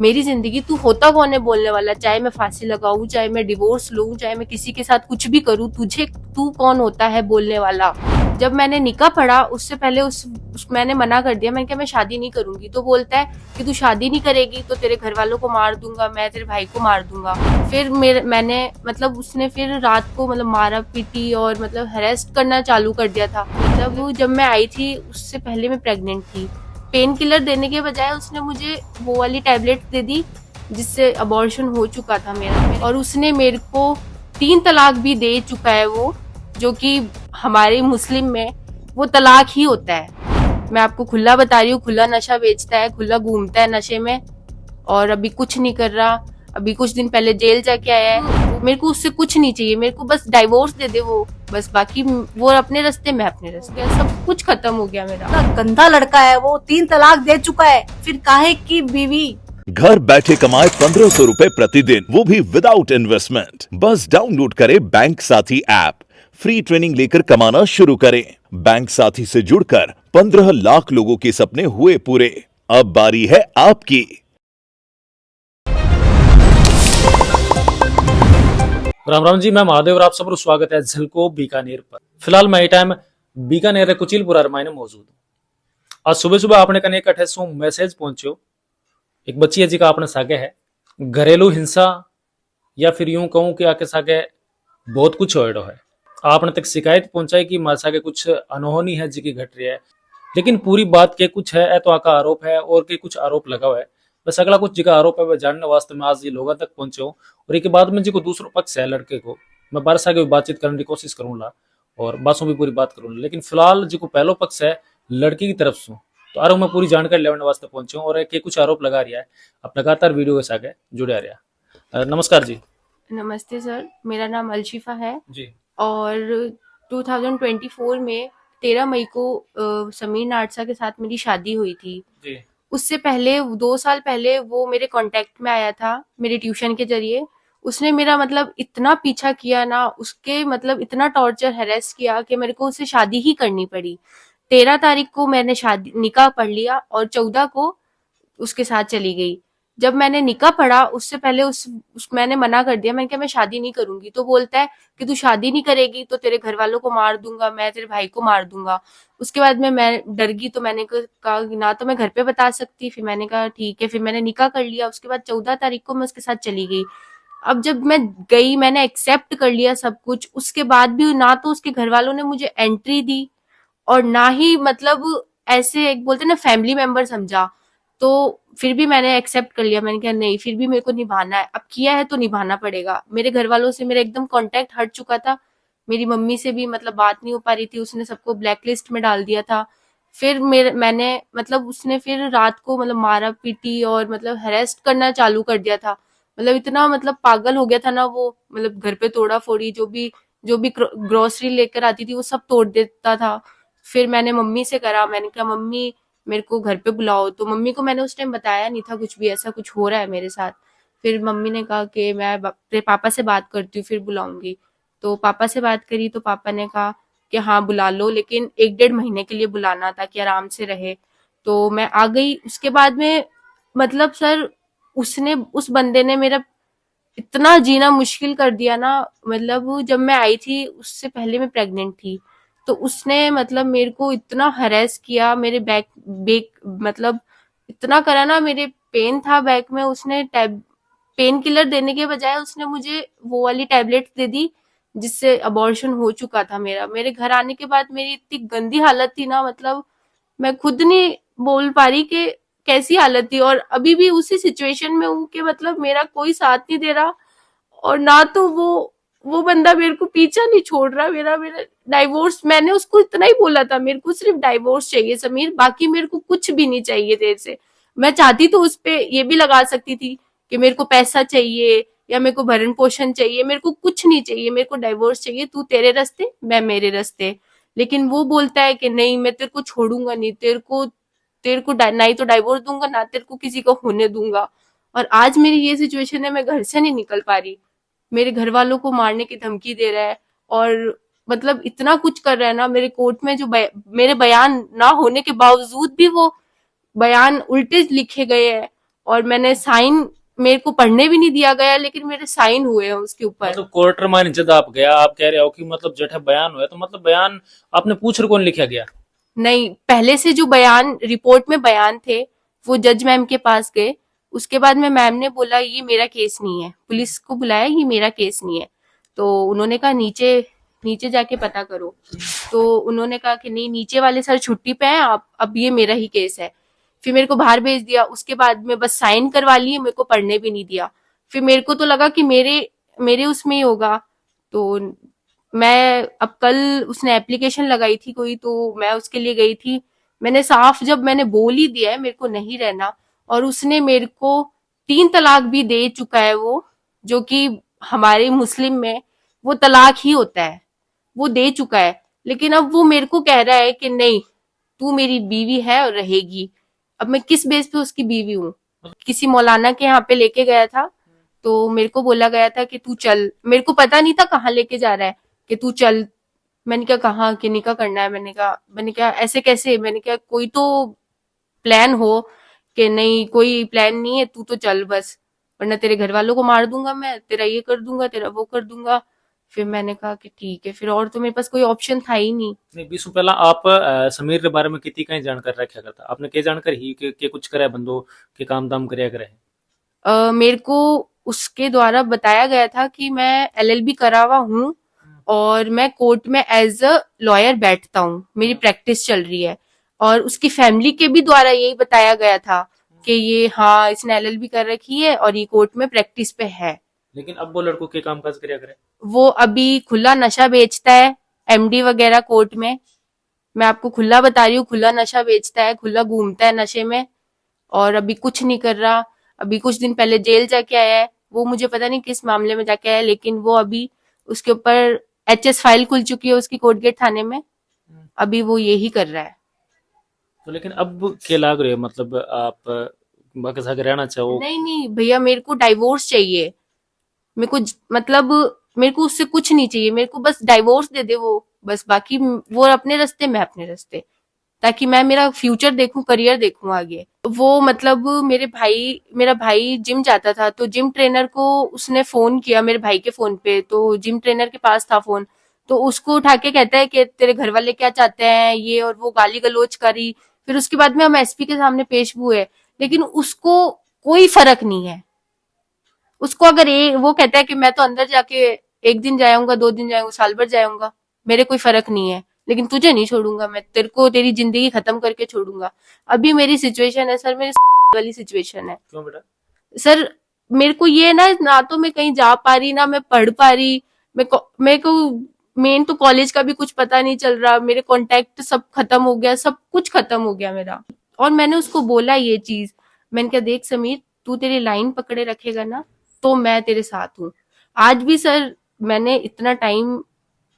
मेरी जिंदगी तू होता कौन है बोलने वाला? चाहे मैं फांसी लगाऊं, चाहे मैं डिवोर्स लूं, चाहे मैं किसी के साथ कुछ भी करूं, तुझे तू कौन होता है बोलने वाला? जब मैंने निकाह पढ़ा उससे पहले मैंने मना कर दिया। मैंने कहा मैं शादी नहीं करूंगी। तो बोलता है कि तू शादी नहीं करेगी तो तेरे घर वालों को मार दूंगा, मैं तेरे भाई को मार दूंगा। फिर मैंने मतलब उसने फिर रात को मतलब मारा पीटी और मतलब हरेस्ट करना चालू कर दिया था। मतलब जब मैं आई थी उससे पहले मैं प्रेग्नेंट थी। पेन किलर देने के बजाय उसने मुझे वो वाली टैबलेट दे दी जिससे अबॉर्शन हो चुका था मेरा। और उसने मेरे को 3 तलाक भी दे चुका है वो, जो कि हमारे मुस्लिम में वो तलाक ही होता है। मैं आपको खुला बता रही हूँ, खुला नशा बेचता है, खुला घूमता है नशे में और अभी कुछ नहीं कर रहा। अभी कुछ दिन पहले जेल जाके आया है। मेरे को उससे कुछ नहीं चाहिए, मेरे को बस डाइवोर्स दे दे वो, बस। बाकी वो अपने रास्ते, मैं अपने रास्ते, सब कुछ खत्म हो गया मेरा। गंदा लड़का है वो, 3 तलाक दे चुका है, फिर काहे की बीवी। घर बैठे कमाए 1500 रुपए प्रतिदिन, वो भी विदाउट इन्वेस्टमेंट। बस डाउनलोड करें बैंक साथी ऐप, फ्री ट्रेनिंग लेकर कमाना शुरू करें। बैंक साथी से जुड़कर 15 लाख लोगों के सपने हुए पूरे। अब बारी है आपकी। राम राम जी, मैं महादेव और आप सबको स्वागत है झलको बीकानेर पर। फिलहाल मैं टाइम बीकानेर रे कुचिलपुरा रमायने मौजूद हूँ। आज सुबह सुबह आपने कने कठे सो मैसेज पहुंचो, एक बच्ची है जी का आपने सागे है घरेलू हिंसा या फिर यूं कहूं कि आके सागे बहुत कुछ होएडो है। आपने तक शिकायत पहुंचाई कि मां सागे कुछ अनहोनी है जी की घट रही है, लेकिन पूरी बात के कुछ है तो आका आरोप है और के कुछ आरोप लगा हुआ है। बस अगला कुछ जिका आरोप है वह जानने वास्ते मैं आज ये लोगों तक पहुंचे हूँ। और एक बाद में जी को दूसरा पक्ष है लड़के को मैं बारह आगे बातचीत करने की कोशिश करूंगा और बातों भी पूरी बात करूंगा। लेकिन फिलहाल जी को पहलो पक्ष है लड़की की तरफ से, तो आरो मैं पूरी जानकारी लेने वास्ते पहुंचे हूँ और एक कुछ आरोप लगा रहा है। अब लगातार वीडियो के साथ जुड़े रहा। नमस्कार जी। नमस्ते सर, मेरा नाम अलशिफा है जी और 2024 में 13 मई को समीर नाडसा के साथ मेरी शादी हुई थी। जी उससे पहले 2 साल पहले वो मेरे कांटेक्ट में आया था मेरे ट्यूशन के जरिए। उसने मेरा मतलब इतना पीछा किया ना, उसके मतलब इतना टॉर्चर हैरेस किया कि मेरे को उससे शादी ही करनी पड़ी। 13 तारीख को मैंने शादी निकाह पढ़ लिया और 14 को उसके साथ चली गई। जब मैंने निकाह पढ़ा उससे पहले मैंने मना कर दिया। मैंने कहा मैं शादी नहीं करूंगी। तो बोलता है कि तू शादी नहीं करेगी तो तेरे घर वालों को मार दूंगा, मैं तेरे भाई को मार दूंगा। उसके बाद में मैं डर गई, तो मैंने कहा कि ना तो मैं घर पे बता सकती। फिर मैंने कहा ठीक है, फिर मैंने निकाह कर लिया। उसके बाद 14 तारीख को मैं उसके साथ चली गई। अब जब मैं गई, मैंने एक्सेप्ट कर लिया सब कुछ। उसके बाद भी ना तो उसके घर वालों ने मुझे एंट्री दी और ना ही मतलब ऐसे एक बोलते ना फैमिली मेंबर समझा। तो फिर भी मैंने एक्सेप्ट कर लिया। मैंने कहा नहीं, फिर भी मेरे को निभाना है, अब किया है तो निभाना पड़ेगा। मेरे घर वालों से मेरा एकदम कांटेक्ट हट चुका था। मेरी मम्मी से भी मतलब बात नहीं हो पा रही थी, उसने सबको ब्लैक लिस्ट में डाल दिया था। फिर मैंने मतलब उसने फिर रात को मतलब मारा पीटी और मतलब हरेस्ट करना चालू कर दिया था। मतलब इतना मतलब पागल हो गया था ना वो, मतलब घर पे तोड़ा फोड़ी, जो भी ग्रोसरी लेकर आती थी वो सब तोड़ देता था। फिर मैंने मम्मी से करा, मैंने कहा मम्मी मेरे को घर पे बुलाओ। तो मम्मी को मैंने उस टाइम बताया नहीं था कुछ भी, ऐसा कुछ हो रहा है मेरे साथ। फिर मम्मी ने कहा कि मैं तेरे पापा से बात करती हूँ फिर बुलाऊंगी। तो पापा से बात करी तो पापा ने कहा कि हाँ बुला लो, लेकिन 1 डेढ़ महीने के लिए बुलाना था कि आराम से रहे। तो मैं आ गई। उसके बाद में मतलब सर उस बंदे ने मेरा इतना जीना मुश्किल कर दिया ना। मतलब जब मैं आई थी उससे पहले मैं प्रेग्नेंट थी। तो उसने मतलब मेरे को इतना हरेस किया, मेरे बैक बेक मतलब इतना करा ना, मेरे पेन था बैक में। उसने पेन किलर देने के बजाय उसने मुझे वो वाली टैबलेट दे दी जिससे अबॉर्शन हो चुका था मेरा। मेरे घर आने के बाद मेरी इतनी गंदी हालत थी ना, मतलब मैं खुद नहीं बोल पा रही कि कैसी हालत थी। और अभी भी उसी सिचुएशन में हूँ कि मतलब मेरा कोई साथ नहीं दे रहा और ना तो वो बंदा मेरे को पीछा नहीं छोड़ रहा। मेरा मेरा डाइवोर्स, मैंने उसको इतना ही बोला था, मेरे को सिर्फ डाइवोर्स चाहिए समीर, बाकी मेरे को कुछ भी नहीं चाहिए तेरे से। मैं चाहती तो उस पे ये भी लगा सकती थी कि मेरे को पैसा चाहिए या मेरे को भरण पोषण चाहिए, मेरे को कुछ नहीं चाहिए, मेरे को डाइवोर्स चाहिए, तू तेरे रास्ते मैं मेरे रास्ते। लेकिन वो बोलता है कि नहीं मैं तेरे को छोड़ूंगा नहीं, तेरे को ना ही तो डाइवोर्स दूंगा ना तेरे को किसी को होने दूंगा। और आज मेरी ये सिचुएशन है, मैं घर से नहीं निकल पा रही। मेरे घर वालों को मारने की धमकी दे रहा है और मतलब इतना कुछ कर रहा है ना। मेरे कोर्ट में जो मेरे बयान ना होने के बावजूद भी वो बयान उल्टे लिखे गए हैं और मैंने साइन, मेरे को पढ़ने भी नहीं दिया गया, लेकिन मेरे साइन हुए हैं उसके ऊपर। मतलब कोर्ट मान जब आप गया, आप कह रहे हो कि मतलब जेठा बयान हुआ, तो मतलब बयान आपने पूछ रहे कौन लिखा गया? नहीं, पहले से जो बयान रिपोर्ट में बयान थे वो जज मैम के पास गए। उसके बाद में मैम ने बोला ये मेरा केस नहीं है, पुलिस को बुलाया, ये मेरा केस नहीं है। तो उन्होंने कहा नीचे नीचे जाके पता करो। तो उन्होंने कहा कि नहीं, नीचे वाले सर छुट्टी पे हैं, आप अब ये मेरा ही केस है। फिर मेरे को बाहर भेज दिया। उसके बाद में बस साइन करवा लिए, मेरे को पढ़ने भी नहीं दिया। फिर मेरे को तो लगा कि मेरे मेरे उसमें ही होगा। तो मैं अब कल, उसने एप्लीकेशन लगाई थी कोई, तो मैं उसके लिए गई थी। मैंने साफ, जब मैंने बोल ही दिया है मेरे को नहीं रहना, और उसने मेरे को 3 तलाक भी दे चुका है वो, जो कि हमारे मुस्लिम में वो तलाक ही होता है, वो दे चुका है। लेकिन अब वो मेरे को कह रहा है कि नहीं, तू मेरी बीवी है और रहेगी। अब मैं किस बेस पे उसकी बीवी हूँ? किसी मौलाना के यहाँ पे लेके गया था, तो मेरे को बोला गया था कि तू चल। मेरे को पता नहीं था कहाँ लेके जा रहा है, कि तू चल। मैंने कहा कहाँ, कि निकाह करना है। मैंने कहा ऐसे कैसे? मैंने कहा कोई तो प्लान हो। कि नहीं, कोई प्लान नहीं है, तू तो चल बस, वरना तेरे घर वालों को मार दूंगा मैं, तेरा ये कर दूंगा, तेरा वो कर दूंगा। फिर मैंने कहा कि ठीक है, फिर और तो मेरे पास कोई ऑप्शन था ही नहीं। नहीं, बीसों पहला आप समीर के बारे में कितनी कहीं जानकारी रखा करता आपने? क्या जानकारी ही के कुछ करे बंदो के काम दाम करया करे? मेरे को उसके द्वारा बताया गया था कि मैं एलएलबी करा हुआ हूँ, और मैं कोर्ट में एज अ लॉयर बैठता हूँ, मेरी प्रैक्टिस चल रही है। और उसकी फैमिली के भी द्वारा यही बताया गया था कि ये, हाँ, इसने एलएलबी कर रखी है और ये कोर्ट में प्रैक्टिस पे है। लेकिन अब वो लड़कों के काम काज करया करे? वो अभी खुला नशा बेचता है, एमडी वगैरह कोर्ट में। मैं आपको खुला बता रही हूँ, खुला नशा बेचता है, खुला घूमता है नशे में, और अभी कुछ नहीं कर रहा। अभी कुछ दिन पहले जेल जाके आया है। वो मुझे पता नहीं किस मामले में जाके आया है, लेकिन वो अभी, उसके ऊपर एचएस फाइल खुल चुकी है उसकी कोर्ट गेट थाने में। अभी वो यही कर रहा है। तो लेकिन अब क्या लाग रहे हो, मतलब आप बाकी साथ रहना चाहो? नहीं नहीं भैया, मेरे को डाइवोर्स चाहिए। मेरे को मतलब, मेरे को उससे कुछ नहीं चाहिए, मेरे को बस डाइवोर्स दे दे वो, बस। बाकी वो अपने रास्ते, मैं अपने रास्ते, ताकि मैं मेरा फ्यूचर देखूं, करियर देखूं आगे। वो मतलब, मेरा भाई जिम जाता था, तो जिम ट्रेनर को उसने फोन किया मेरे भाई के फोन पे, तो जिम ट्रेनर के पास था फोन। तो उसको उठा के कहता है कि तेरे घर वाले क्या चाहते हैं, ये और वो, गाली गलौज करी। फिर उसके बाद में हम एसपी के सामने पेश भी हुए, लेकिन उसको कोई फर्क नहीं है। उसको अगर वो कहता है कि मैं तो अंदर जाके 1 दिन जाऊंगा, 2 दिन जाऊंगा, साल भर जाऊंगा, मेरे कोई फर्क नहीं है, लेकिन तुझे नहीं छोड़ूंगा मैं, तेरे को तेरी जिंदगी खत्म करके छोड़ूंगा। अभी मेरी सिचुएशन है सर, मेरी वाली सिचुएशन है क्यों बेटा? सर। मेरे को ये ना तो मैं कहीं जा पा रही, ना मैं पढ़ पा रही। मेरे को मेन तो कॉलेज का भी कुछ पता नहीं चल रहा, मेरे कॉन्टेक्ट सब खत्म हो गया, सब कुछ खत्म हो गया मेरा। और मैंने उसको बोला ये चीज, मैंने कहा देख समीर, तू तेरी लाइन पकड़े रखेगा ना, तो मैं तेरे साथ हूँ। आज भी सर, मैंने इतना टाइम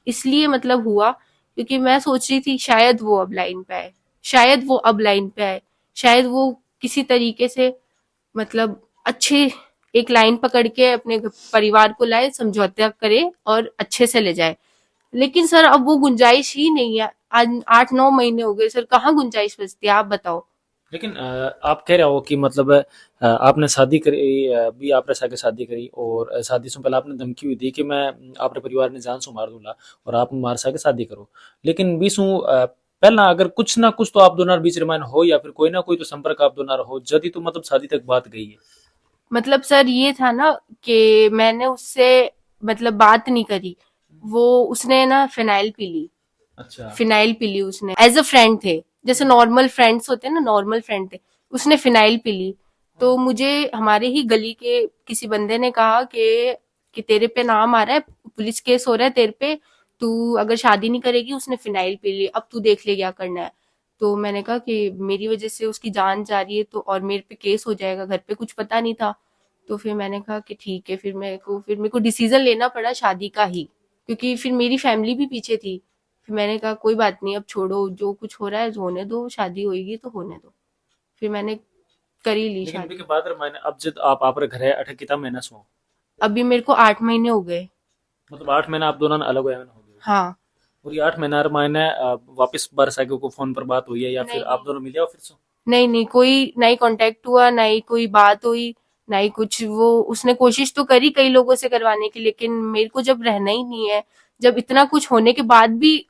इसलिए मतलब हुआ, क्योंकि मैं सोच रही थी शायद वो अब लाइन पे आए, शायद वो अब लाइन पे आए, शायद वो किसी तरीके से, मतलब अच्छे, एक लाइन पकड़ के अपने परिवार को लाए, समझौता करे और अच्छे से ले जाए। लेकिन सर अब वो गुंजाइश ही नहीं है। आज 8-9 महीने हो गए सर, कहाँ गुंजाइश बचती है, आप बताओ। लेकिन आप कह रहे हो कि मतलब आपने शादी करी, भी आपने साके शादी करी, और शादी से पहले आपने धमकी हुई थी कि मैं आपने परिवार ने जान से मार दूंगा और आप मार साके शादी करो। लेकिन बीसू पहला अगर कुछ ना कुछ तो आप दोनों बीच रिमाइन हो, या फिर कोई ना कोई तो संपर्क आप दोनों हो, जदी तो मतलब शादी तक बात गई है? मतलब सर ये था ना कि मैंने उससे मतलब बात नहीं करी। वो, उसने ना फिनाइल पी ली, अच्छा। फिनाइल पी ली उसने, एज अ फ्रेंड थे, जैसे नॉर्मल फ्रेंड्स होते हैं ना, नॉर्मल फ्रेंड थे। उसने फिनाइल पी ली। तो मुझे हमारे ही गली के किसी बंदे ने कहा कि तेरे पे नाम आ रहा है, पुलिस केस हो रहा है तेरे पे, तू अगर शादी नहीं करेगी, उसने फिनाइल पी ली, अब तू देख ले क्या करना है। तो मैंने कहा कि मेरी वजह से उसकी जान जा रही है, तो और मेरे पे केस हो जाएगा, घर पे कुछ पता नहीं था। तो फिर मैंने कहा कि ठीक है, फिर मेरे को डिसीजन लेना पड़ा शादी का ही, क्योंकि फिर मेरी फैमिली भी पीछे थी। फिर मैंने कहा कोई बात नहीं, अब छोड़ो, जो कुछ हो रहा है होने दो, शादी होगी तो होने दो। फिर मैंने कर ही ली लेकिन भी शादी। के बाद मैंने अब जब आप घर है अठे कितना महीना सो, अभी मेरे को 8 महीने हो गए। मतलब 8 महीना आप दोनों अलग हुए हो गए? हाँ। और ये 8 महीना मायने वापस बार साइकिल को फोन पर बात हुई है, या फिर नहीं आप नहीं दोनों मिले हो फिर से? नहीं नहीं, कोई ना ही कांटेक्ट हुआ, ना ही कोई बात हुई, ना ही कुछ। वो उसने कोशिश तो करी कई लोगों से करवाने की, लेकिन मेरे को जब रहना ही नहीं है, जब इतना कुछ होने के बाद भी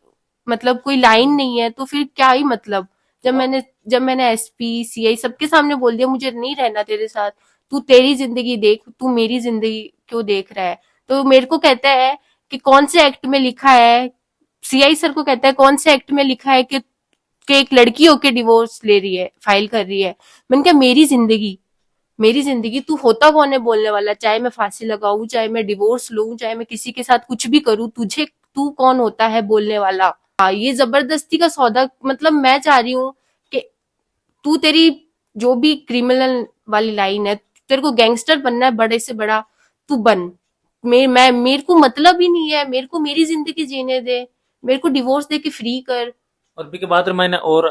मतलब कोई लाइन नहीं है, तो फिर क्या ही मतलब। जब मैंने एसपी सीआई सबके सामने बोल दिया मुझे नहीं रहना तेरे साथ, तू तेरी जिंदगी देख, तू मेरी जिंदगी क्यों देख रहा है। तो मेरे को कहता है कि कौन से एक्ट में लिखा है, सीआई सर को कहता है कौन से एक्ट में लिखा है कि एक लड़की होके डिवोर्स ले रही है, फाइल कर रही है। मैंने कहा मेरी जिंदगी तू होता कौन है बोलने वाला, चाहे मैं फांसी लगाऊं, चाहे मैं डिवोर्स लूं, चाहे मैं किसी के साथ कुछ भी करूं, तू कौन होता है बोलने वाला। हाँ, ये जबरदस्ती का सौदा, मतलब मैं चाह रही हूँ कि तू तेरी जो भी क्रिमिनल वाली लाइन है, तेरे को गैंगस्टर बनना है बड़े से बड़ा, तू बन। मेरे को मतलब ही नहीं है, मेरे को मेरी जिंदगी जीने दे, मेरे को डिवोर्स दे के फ्री कर। और बी के बाद मैंने और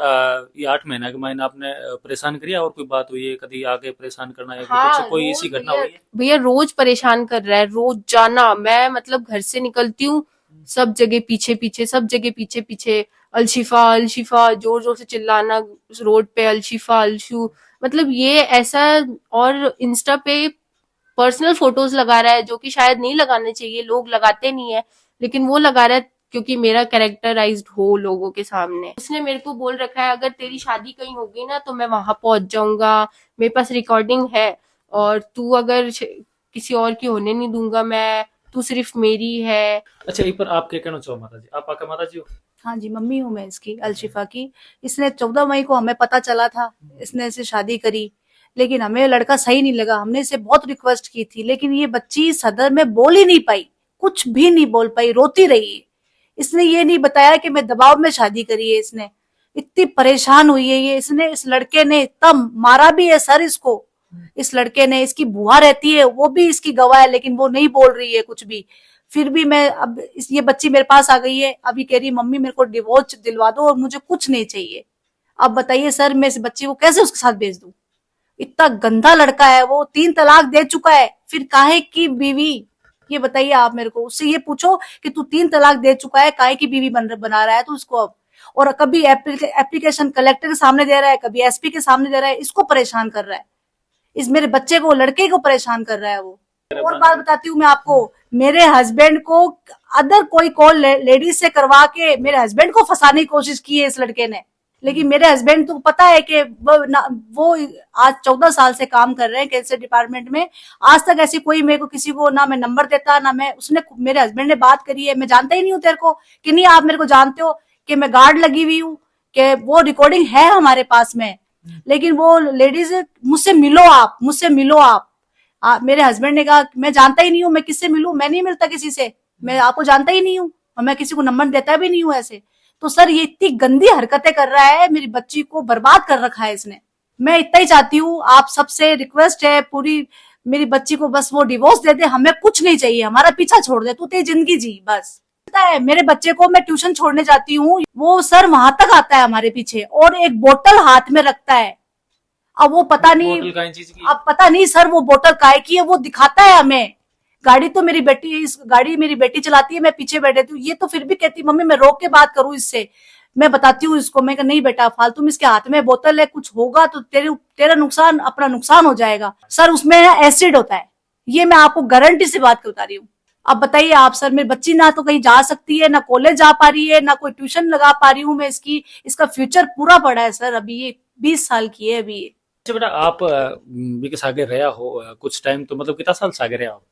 ये 8 महीना के महीना आपने परेशान करिया और कोई बात हुई है कभी आगे परेशान करना या फिर कुछ हाँ, कोई ऐसी रोज घटना भैया, हुई है? भैया रोज परेशान कर रहा है, रोज जाना। मैं मतलब घर से निकलती हूँ, सब जगह पीछे पीछे, सब जगह पीछे पीछे, अलशिफा अलशिफा जोर जोर से चिल्लाना रोड पे, अलशिफा अलशु, मतलब ये ऐसा। और इंस्टा पे पर्सनल फोटोज लगा रहा है, जो कि शायद नहीं लगाने चाहिए, लोग लगाते नहीं है, लेकिन वो लगा रहा है क्योंकि मेरा कैरेक्टराइज्ड हो लोगों के सामने। उसने मेरे को बोल रखा है अगर तेरी शादी कहीं होगी ना तो मैं वहां पहुंच जाऊंगा, मेरे पास रिकॉर्डिंग है, और तू अगर किसी और की होने नहीं दूंगा मैं, तू सिर्फ मेरी है। अच्छा, ये पर आप क्या कहना चाहो माता जी? आप आका माता जी हो? हाँ जी, मम्मी हूँ मैं इसकी, अलशिफा की। इसने 14 मई को हमें पता चला था, इसने इसे शादी करी, लेकिन हमें लड़का सही नहीं लगा। हमने इसे बहुत रिक्वेस्ट की थी, लेकिन ये बच्ची सदर में बोल ही नहीं पाई, कुछ भी नहीं बोल पाई, रोती रही। इसने ये नहीं बताया कि मैं दबाव में शादी करी है। इसने इतनी परेशान हुई है ये। इसने, इस लड़के ने इतना मारा भी है सर इसको। इस लड़के ने, इसकी बुआ रहती है, वो भी इसकी गवाह है, लेकिन वो नहीं बोल रही है कुछ भी। फिर भी मैं अब ये बच्ची मेरे पास आ गई है, अभी कह रही मम्मी मेरे को डिवोर्स दिलवा दो और मुझे कुछ नहीं चाहिए। अब बताइए सर, मैं इस बच्ची को कैसे उसके साथ भेज दूं? इतना गंदा लड़का है वो, 3 तलाक दे चुका है, फिर काहे की बीवी? ये बताइए आप मेरे को। उससे ये पूछो कि तू 3 तलाक दे चुका है, काहे की बीवी बना रहा है तू उसको अब? और कभी एप्लीकेशन कलेक्टर के सामने दे रहा है, कभी एसपी के सामने दे रहा है, इसको परेशान कर रहा है। इस मेरे बच्चे को, लड़के को परेशान कर रहा है वो। और बात बताती हूँ मैं आपको, मेरे हस्बैंड को अदर कोई कॉल लेडीज से करवा के मेरे हस्बैंड को फंसाने की कोशिश की है इस लड़के ने। लेकिन मेरे हस्बैंड तो पता है कि वो आज 14 साल से काम कर रहे हैं कैंसर डिपार्टमेंट में। आज तक ऐसी कोई मेरे को किसी को ना मैं नंबर देता ना मैं, उसने, मेरे हस्बैंड ने बात करी है, मैं जानता ही नहीं हूँ तेरे को कि नहीं आप मेरे को जानते हो कि मैं गार्ड लगी हुई हूँ, कि वो रिकॉर्डिंग है हमारे पास में। लेकिन वो लेडीज, मुझसे मिलो आप, मुझसे मिलो आप। मेरे हस्बैंड ने कहा मैं जानता ही नहीं हूँ, मैं किससे मिलूं, मैं नहीं मिलता किसी से, मैं आपको जानता ही नहीं हूँ और मैं किसी को नंबर देता भी नहीं हूँ ऐसे। तो सर ये इतनी गंदी हरकतें कर रहा है, मेरी बच्ची को बर्बाद कर रखा है इसने। मैं इतना ही चाहती हूँ, आप सबसे रिक्वेस्ट है पूरी, मेरी बच्ची को बस वो डिवोर्स दे दे, हमें कुछ नहीं चाहिए, हमारा पीछा छोड़ दे, तू तेरी जिंदगी जी बस। पता है मेरे बच्चे को मैं ट्यूशन छोड़ने जाती हूँ, वो सर वहां तक आता है हमारे पीछे और एक बोतल हाथ में रखता है। अब वो पता नहीं, बोतल का चीज की? अब पता नहीं सर वो बोतल काय की है, वो दिखाता है हमें। गाड़ी तो मेरी बेटी, इस गाड़ी मेरी बेटी चलाती है, मैं पीछे बैठे थी, ये तो फिर भी कहती मम्मी मैं रोक के बात करूं इससे। मैं बताती हूँ इसको, मैं नहीं बेटा फालतू में, इसके हाथ में बोतल है, कुछ होगा तो तेरा नुकसान, अपना नुकसान हो जाएगा। सर उसमें एसिड होता है, ये मैं आपको गारंटी से बात बता रही हूँ। अब बताइए आप सर, मेरी बच्ची ना तो कहीं जा सकती है, ना कॉलेज जा पा रही है, ना कोई ट्यूशन लगा पा रही हूँ मैं इसकी। इसका फ्यूचर पूरा पड़ा है सर, अभी ये 20 साल की है अभी ये। अच्छा बेटा, आप बी के सागे रहा हो कुछ टाइम, तो मतलब कितना साल सागे रहा हो?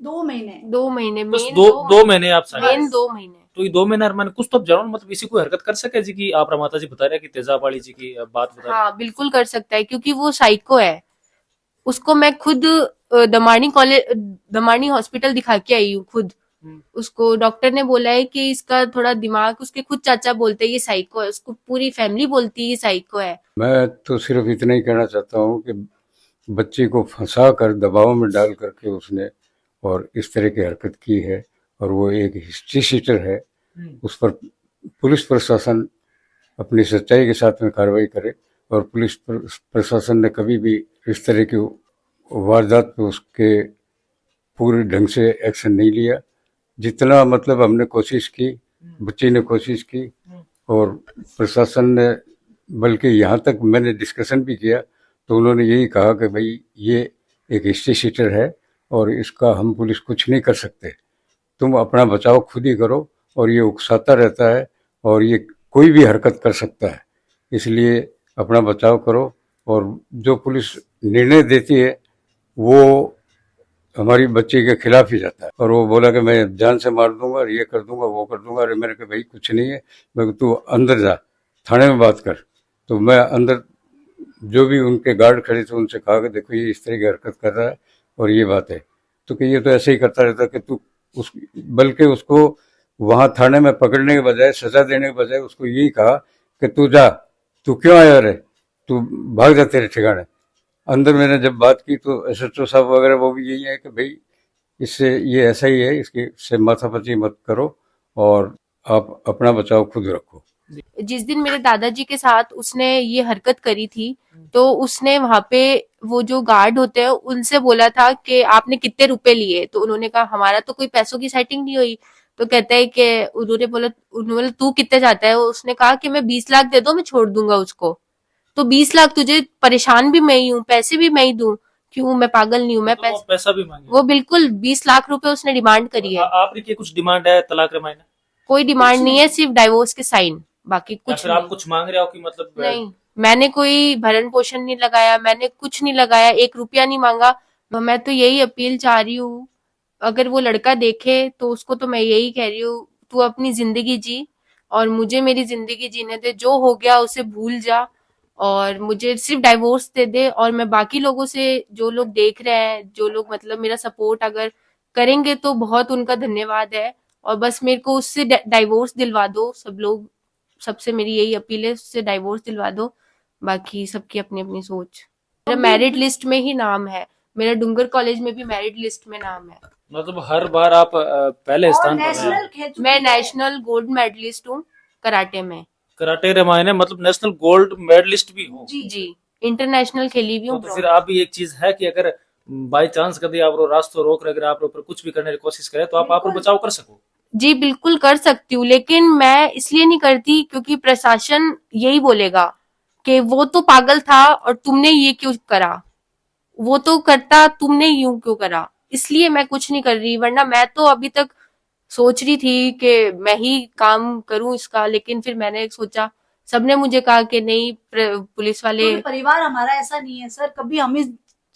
2 महीने। 2 महीने, बस मेन दो महीने आप सागे? मेन 2 महीने। तो ये 2 महीने मैंने कुछ तो जानो, मतलब इसी कोई हरकत कर सके जी की आप माता जी बता रहे कि तेजाब वाली जी की बात बता रहे? हाँ बिल्कुल कर सकता है, क्योंकि वो साइको है। उसको मैं खुद दमानी हॉस्पिटल दिखा के आई हूँ खुद। उसको डॉक्टर ने बोला है कि इसका थोड़ा दिमाग, उसके खुद चाचा बोलते हैं ये साइको है, उसको पूरी फैमिली बोलती है ये साइको है। मैं तो सिर्फ इतना ही कहना चाहता हूँ कि बच्ची को फंसा कर दबाव में डाल करके उसने और इस तरह की हरकत की है, और वो एक हिस्ट्री शीटर है। उस पर पुलिस प्रशासन अपनी सच्चाई के साथ में कार्रवाई करे, और पुलिस प्रशासन ने कभी भी इस तरह की वारदात पे उसके पूरे ढंग से एक्शन नहीं लिया। जितना मतलब हमने कोशिश की, बच्ची ने कोशिश की, और प्रशासन ने बल्कि यहाँ तक मैंने डिस्कशन भी किया तो उन्होंने यही कहा कि भाई ये एक हिस्ट्री शीटर है और इसका हम पुलिस कुछ नहीं कर सकते, तुम अपना बचाव खुद ही करो, और ये उकसाता रहता है और ये कोई भी हरकत कर सकता है, इसलिए अपना बचाव करो। और जो पुलिस निर्णय देती है वो हमारी बच्ची के खिलाफ ही जाता है। और वो बोला कि मैं जान से मार दूंगा और ये कर दूंगा वो कर दूंगा। अरे मैंने कहा भाई कुछ नहीं है, मैं तू अंदर जा, थाने में बात कर। तो मैं अंदर, जो भी उनके गार्ड खड़े थे उनसे कहा कि देखो ये इस तरह की हरकत कर रहा है और ये बात है, तो कि ये तो ऐसे ही करता रहता कि तू उस, बल्कि उसको वहां थाने में पकड़ने के बजाय, सजा देने के बजाय उसको यही कहा कि तू जा, तू क्यों आया रे, तू भाग जा तेरे ठिकाने। अंदर मैंने जब बात की तो एसएचओ साहब वगैरह वो भी यही है कि भाई इससे ये ऐसा ही है, इसके से माथापच्ची मत करो और आप अपना बचाव खुद रखो। जिस दिन मेरे दादाजी के साथ उसने ये हरकत करी थी, तो उसने वहां पे वो जो गार्ड होते हैं उनसे बोला था कि आपने कितने रुपए लिए, तो उन्होंने कहा हमारा तो कोई पैसों की सेटिंग नहीं हुई। तो कहता है कि उन्होंने तू कितने चाहता है, उसने कहा कि मैं 20 लाख दे दो, मैं छोड़ दूंगा उसको। तो 20 लाख, तुझे परेशान भी मैं ही हूँ, पैसे भी मैं ही दूं, क्यों, मैं पागल नहीं हूँ, मैं मतलब वो पैसा भी मांगे? वो बिल्कुल 20 लाख रुपए उसने डिमांड करी है। आपने की कुछ डिमांड है तलाक रे मायने? कोई डिमांड नहीं है, सिर्फ डाइवोर्स के साइन, बाकी या कुछ फिर आप नहीं। कुछ मांग रहे हो कि मतलब नहीं, मैंने कोई भरण पोषण नहीं लगाया, मैंने कुछ नहीं लगाया, 1 रुपया नहीं मांगा। मैं तो यही अपील चाह रही हूँ, अगर वो लड़का देखे तो उसको तो मैं यही कह रही हूँ, तू अपनी जिंदगी जी और मुझे मेरी जिंदगी जीने दे, जो हो गया उसे भूल जा और मुझे सिर्फ डाइवोर्स दे दे। और मैं बाकी लोगों से, जो लोग देख रहे हैं, जो लोग मतलब मेरा सपोर्ट अगर करेंगे तो बहुत उनका धन्यवाद है। और बस मेरे को उससे डाइवोर्स दिलवा दो सब लोग, सबसे मेरी यही अपील है, उससे डाइवोर्स दिलवा दो। बाकी सबकी अपनी अपनी सोच। मेरा मेरिट लिस्ट में ही नाम है, मेरा डूंगर कॉलेज में भी मेरिट लिस्ट में नाम है। मतलब हर बार आप पहले और स्थान पर रहे नेशनल हो। खेल चुकी मैं है। नेशनल गोल्ड मेडलिस्ट हूँ कराटे में। कराटे रे मायने मतलब नेशनल गोल्ड मेडलिस्ट भी हो? जी, इंटरनेशनल खेली भी तो, हूँ। तो फिर आप भी एक चीज है कि अगर बाई चांस कभी आप रास्ते रोक रहे, अगर आप ऊपर कुछ भी करने की कोशिश करें तो आप बचाव कर सको? जी बिल्कुल कर सकती हूँ, लेकिन मैं इसलिए नहीं करती क्योंकि प्रशासन यही बोलेगा कि वो तो पागल था और तुमने ये क्यों करा, वो तो करता, तुमने यूं क्यों करा। इसलिए मैं कुछ नहीं कर रही, वरना मैं तो अभी तक सोच रही थी कि मैं ही काम करूं इसका, लेकिन फिर मैंने सोचा, सबने मुझे कहा कि नहीं, पुलिस वाले। क्योंकि परिवार हमारा ऐसा नहीं है सर, कभी हम इस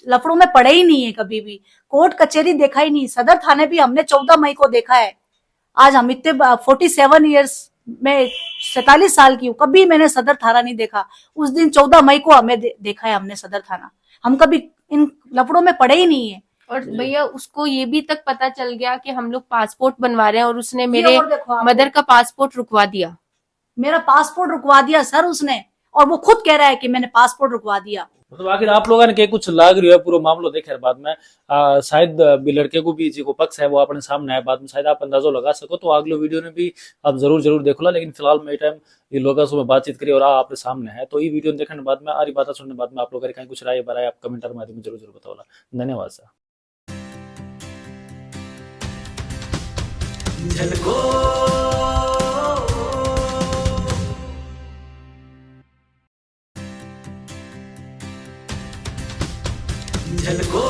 लफड़ों में पड़े ही नहीं है, कभी भी कोर्ट कचहरी देखा ही नहीं। सदर थाने भी हमने 14 मई को देखा है। आज हम इतने 47 ईयर्स में 47 साल की हूँ, कभी मैंने सदर थाना नहीं देखा। उस दिन 14 मई को हमें देखा है हमने सदर थाना। हम कभी इन लफड़ों में पड़े ही नहीं है। और भैया उसको ये भी तक पता चल गया कि हम लोग पासपोर्ट बनवा रहे हैं और उसने ये मेरे और देखो आप, मदर का पासपोर्ट रुकवा दिया। मेरा पासपोर्ट रुकवा दिया सर उसने, और वो खुद कह रहा है कि मैंने पासपोर्ट रुकवा दिया। मतलब आखिर आप लोगों ने के कुछ लाग रही है पूरा मामलो देखे बाद में शायद भी लड़के को भी जी को पक्ष है वो अपने सामने है, बाद में शायद आप अंदाजा लगा सको। तो अगले वीडियो ने भी आप जरूर देखो ला, लेकिन फिलहाल में टाइम ये लोगों से बातचीत करिए और आपके सामने है। तो ये वीडियो देखने बाद में आरी बात सुनने बाद में आप लोग कहीं कुछ राय बराए आप कमेंट के माध्यम में जरूर बताओ। धन्यवाद सर। झलको